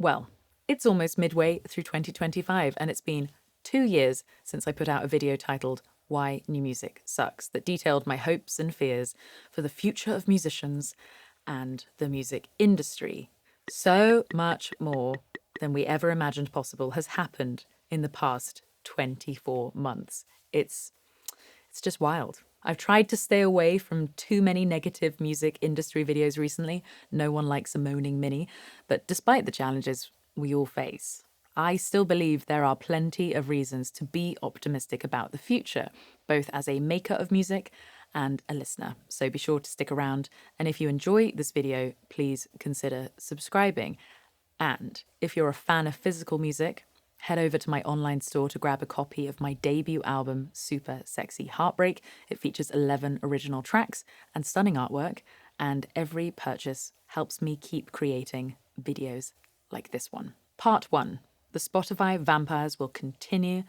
Well, it's almost midway through 2025, and it's been 2 years since I put out a video titled Why New Music Sucks, that detailed my hopes and fears for the future of musicians and the music industry. So much more than we ever imagined possible has happened in the past 24 months. It's just wild. I've tried to stay away from too many negative music industry videos recently. No one likes a moaning Minnie. But despite the challenges we all face, I still believe there are plenty of reasons to be optimistic about the future, both as a maker of music and a listener. So be sure to stick around. And if you enjoy this video, please consider subscribing. And if you're a fan of physical music, head over to my online store to grab a copy of my debut album, Super Sexy Heartbreak. It features 11 original tracks and stunning artwork, and every purchase helps me keep creating videos like this one. Part 1. The Spotify vampires will continue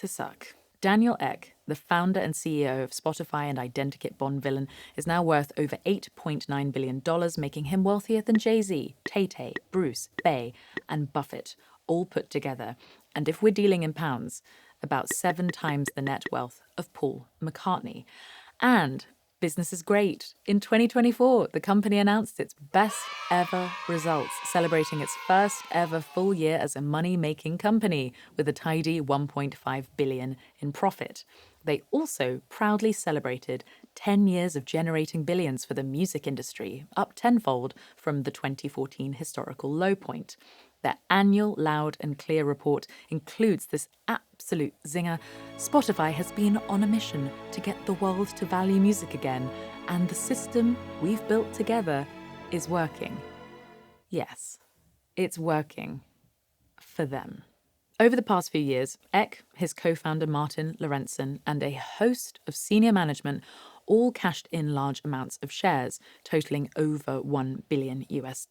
to suck. Daniel Ek, the founder and CEO of Spotify and Identikit Bonvillain, is now worth over $8.9 billion, making him wealthier than Jay-Z, Tay-Tay, Bruce, Bey, and Buffett, all put together. And if we're dealing in pounds, about 7 times the net wealth of Paul McCartney. And business is great. In 2024, the company announced its best ever results, celebrating its first ever full year as a money-making company with a tidy 1.5 billion in profit. They also proudly celebrated 10 years of generating billions for the music industry, up tenfold from the 2014 historical low point. Their annual Loud and Clear report includes this absolute zinger. Spotify has been on a mission to get the world to value music again, and the system we've built together is working. Yes, it's working for them. Over the past few years, Ek, his co-founder Martin Lorentzen, and a host of senior management all cashed in large amounts of shares, totaling over $1 billion US.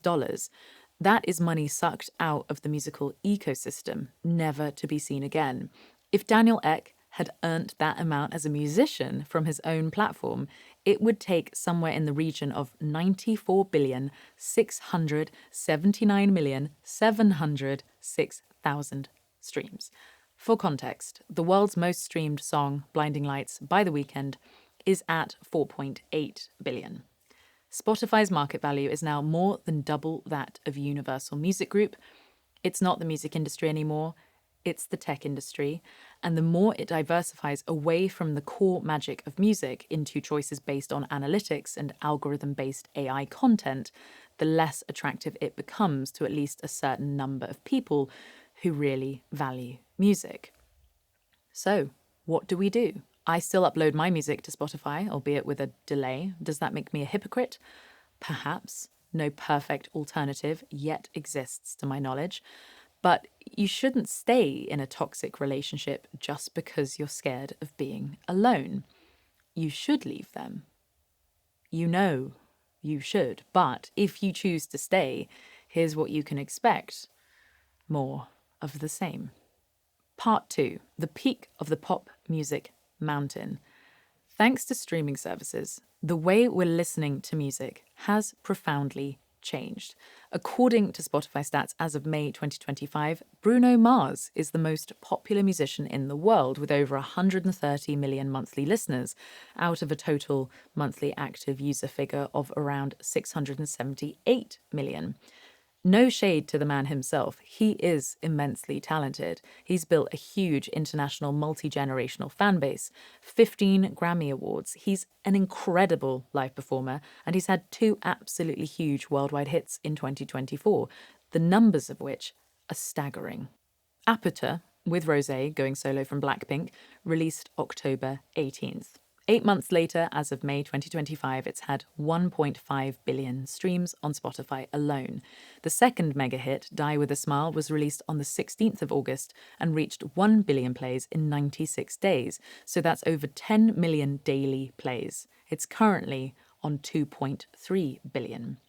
That is money sucked out of the musical ecosystem, never to be seen again. If Daniel Ek had earned that amount as a musician from his own platform, it would take somewhere in the region of 94,679,706,000 streams. For context, the world's most streamed song, Blinding Lights by The Weeknd, is at 4.8 billion. Spotify's market value is now more than double that of Universal Music Group. It's not the music industry anymore, it's the tech industry. And the more it diversifies away from the core magic of music into choices based on analytics and algorithm-based AI content, the less attractive it becomes to at least a certain number of people who really value music. So, what do we do? I still upload my music to Spotify, albeit with a delay. Does that make me a hypocrite? Perhaps. No perfect alternative yet exists to my knowledge. But you shouldn't stay in a toxic relationship just because you're scared of being alone. You should leave them. You know you should. But if you choose to stay, here's what you can expect. More of the same. Part 2. The peak of the pop music mountain. Thanks to streaming services, the way we're listening to music has profoundly changed. According to Spotify stats as of May 2025, Bruno Mars is the most popular musician in the world with over 130 million monthly listeners out of a total monthly active user figure of around 678 million. No shade to the man himself. He is immensely talented. He's built a huge international multi-generational fan base, 15 Grammy Awards. He's an incredible live performer, and he's had 2 absolutely huge worldwide hits in 2024, the numbers of which are staggering. Aperture, with Rosé going solo from Blackpink, released October 18th. 8 months later, as of May 2025, it's had 1.5 billion streams on Spotify alone. The second mega hit, Die With A Smile, was released on the 16th of August and reached 1 billion plays in 96 days. So that's over 10 million daily plays. It's currently on 2.3 billion.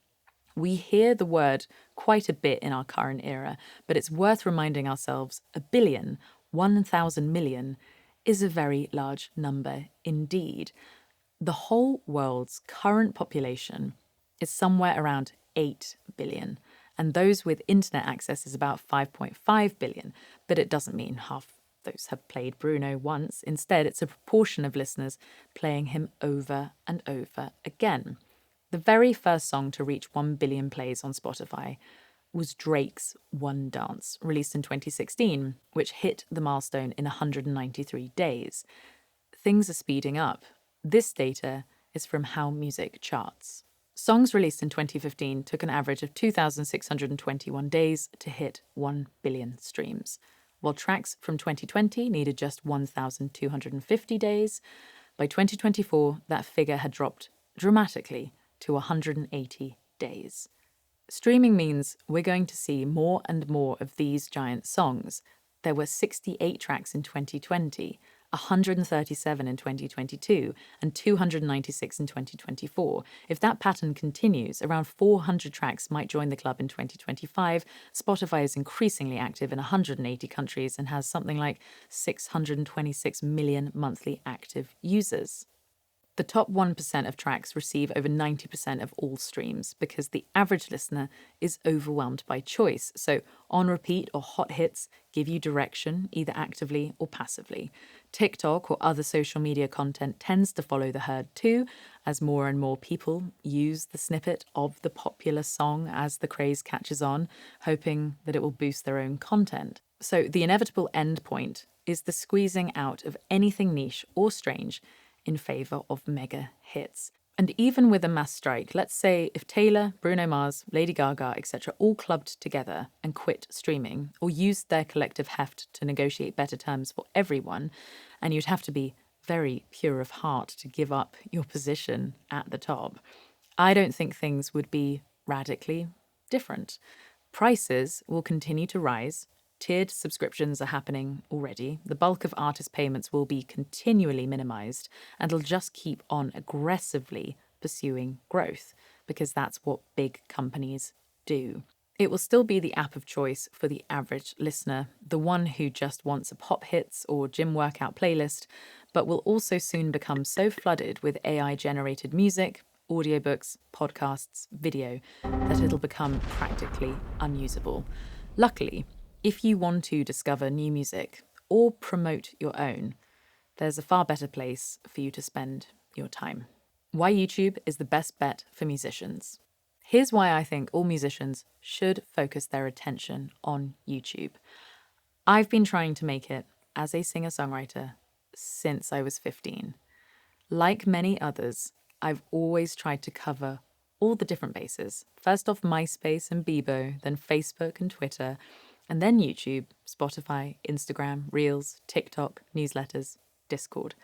We hear the word quite a bit in our current era, but it's worth reminding ourselves a billion, 1,000 million, is a very large number indeed. The whole world's current population is somewhere around 8 billion, and those with internet access is about 5.5 billion, but it doesn't mean half those have played Bruno once. Instead, it's a proportion of listeners playing him over and over again. The very first song to reach 1 billion plays on Spotify was Drake's One Dance, released in 2016, which hit the milestone in 193 days. Things are speeding up. This data is from How Music Charts. Songs released in 2015 took an average of 2,621 days to hit 1 billion streams, while tracks from 2020 needed just 1,250 days. By 2024, that figure had dropped dramatically to 180 days. Streaming means we're going to see more and more of these giant songs. There were 68 tracks in 2020, 137 in 2022, and 296 in 2024. If that pattern continues, around 400 tracks might join the club in 2025. Spotify is increasingly active in 180 countries and has something like 626 million monthly active users. The top 1% of tracks receive over 90% of all streams because the average listener is overwhelmed by choice. So on repeat or hot hits give you direction, either actively or passively. TikTok or other social media content tends to follow the herd too, as more and more people use the snippet of the popular song as the craze catches on, hoping that it will boost their own content. So the inevitable end point is the squeezing out of anything niche or strange in favour of mega hits. And even with a mass strike, let's say if Taylor, Bruno Mars, Lady Gaga, etc. all clubbed together and quit streaming or used their collective heft to negotiate better terms for everyone, and you'd have to be very pure of heart to give up your position at the top, I don't think things would be radically different. Prices will continue to rise. Tiered subscriptions are happening already. The bulk of artist payments will be continually minimized, and it'll just keep on aggressively pursuing growth because that's what big companies do. It will still be the app of choice for the average listener, the one who just wants a pop hits or gym workout playlist, but will also soon become so flooded with AI-generated music, audiobooks, podcasts, video, that it'll become practically unusable. Luckily, if you want to discover new music or promote your own, there's a far better place for you to spend your time. Why YouTube is the best bet for musicians. Here's why I think all musicians should focus their attention on YouTube. I've been trying to make it as a singer-songwriter since I was 15. Like many others, I've always tried to cover all the different bases. First off MySpace and Bebo, then Facebook and Twitter, and then YouTube, Spotify, Instagram, Reels, TikTok, newsletters, Discord.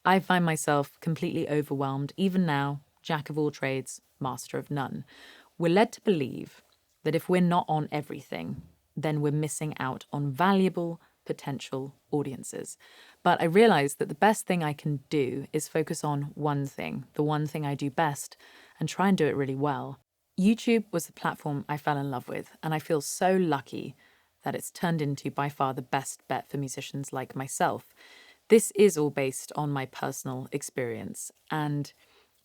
I find myself completely overwhelmed, even now, jack of all trades, master of none. We're led to believe that if we're not on everything, then we're missing out on valuable potential audiences. But I realized that the best thing I can do is focus on one thing, the one thing I do best, and try and do it really well. YouTube was the platform I fell in love with, and I feel so lucky that it's turned into by far the best bet for musicians like myself. This is all based on my personal experience, and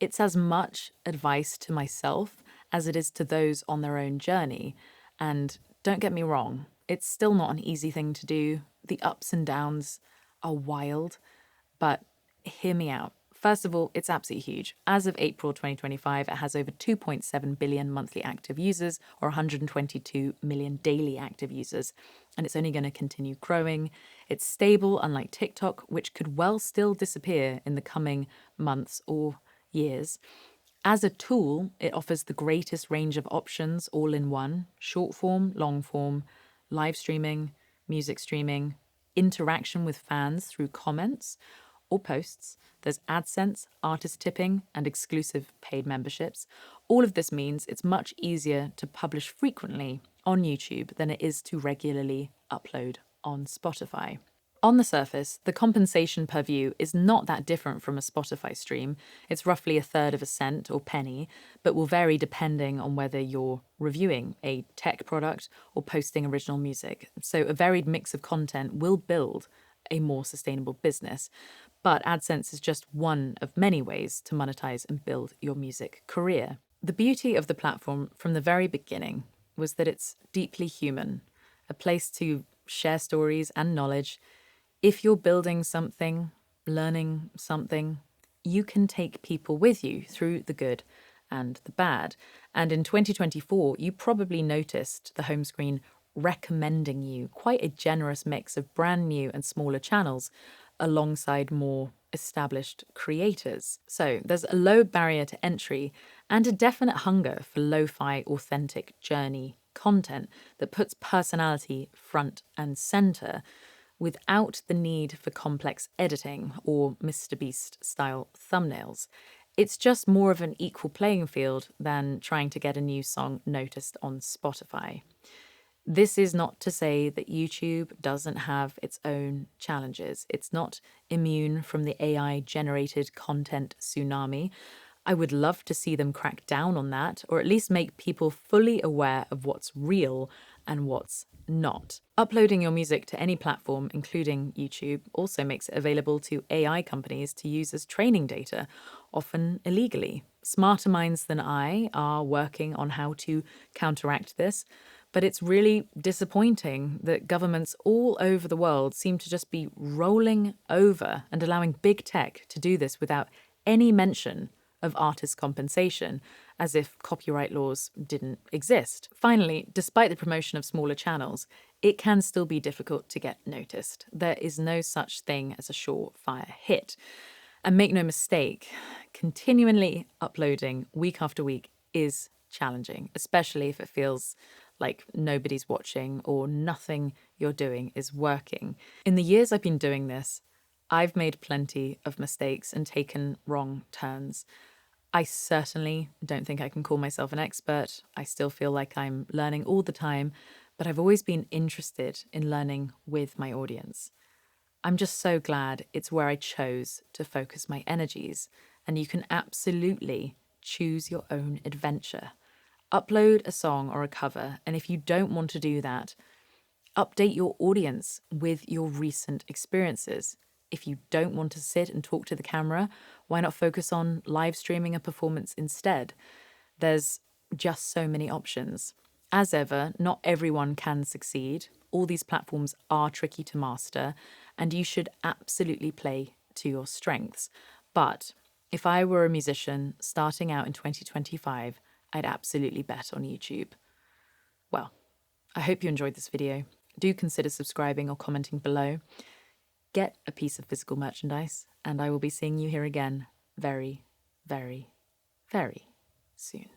it's as much advice to myself as it is to those on their own journey. And don't get me wrong, it's still not an easy thing to do. The ups and downs are wild, but hear me out. First of all, it's absolutely huge. As of April 2025, it has over 2.7 billion monthly active users or 122 million daily active users, and it's only going to continue growing. It's stable, unlike TikTok, which could well still disappear in the coming months or years. As a tool, it offers the greatest range of options all in one: short form, long form, live streaming, music streaming, interaction with fans through comments or posts. There's AdSense, artist tipping, and exclusive paid memberships. All of this means it's much easier to publish frequently on YouTube than it is to regularly upload on Spotify. On the surface, the compensation per view is not that different from a Spotify stream. It's roughly a third of a cent or penny, but will vary depending on whether you're reviewing a tech product or posting original music. So a varied mix of content will build a more sustainable business. But AdSense is just one of many ways to monetize and build your music career. The beauty of the platform from the very beginning was that it's deeply human, a place to share stories and knowledge. If you're building something, learning something, you can take people with you through the good and the bad. And in 2024, you probably noticed the home screen recommending you quite a generous mix of brand new and smaller channels alongside more established creators. So there's a low barrier to entry and a definite hunger for lo-fi authentic journey content that puts personality front and center without the need for complex editing or Mr. Beast style thumbnails. It's just more of an equal playing field than trying to get a new song noticed on Spotify. This is not to say that YouTube doesn't have its own challenges. It's not immune from the AI generated content tsunami. I would love to see them crack down on that, or at least make people fully aware of what's real and what's not. Uploading your music to any platform, including YouTube, also makes it available to AI companies to use as training data, often illegally. Smarter minds than I are working on how to counteract this, but it's really disappointing that governments all over the world seem to just be rolling over and allowing big tech to do this without any mention of artist compensation, as if copyright laws didn't exist. Finally, despite the promotion of smaller channels, it can still be difficult to get noticed. There is no such thing as a surefire hit. And make no mistake, continually uploading week after week is challenging, especially if it feels like nobody's watching or nothing you're doing is working. In the years I've been doing this, I've made plenty of mistakes and taken wrong turns. I certainly don't think I can call myself an expert. I still feel like I'm learning all the time, but I've always been interested in learning with my audience. I'm just so glad it's where I chose to focus my energies, and you can absolutely choose your own adventure. Upload a song or a cover, and if you don't want to do that, update your audience with your recent experiences. If you don't want to sit and talk to the camera, why not focus on live streaming a performance instead? There's just so many options. As ever, not everyone can succeed. All these platforms are tricky to master, and you should absolutely play to your strengths. But if I were a musician starting out in 2025, I'd absolutely bet on YouTube. Well, I hope you enjoyed this video. Do consider subscribing or commenting below. Get a piece of physical merchandise, and I will be seeing you here again very, very, very soon.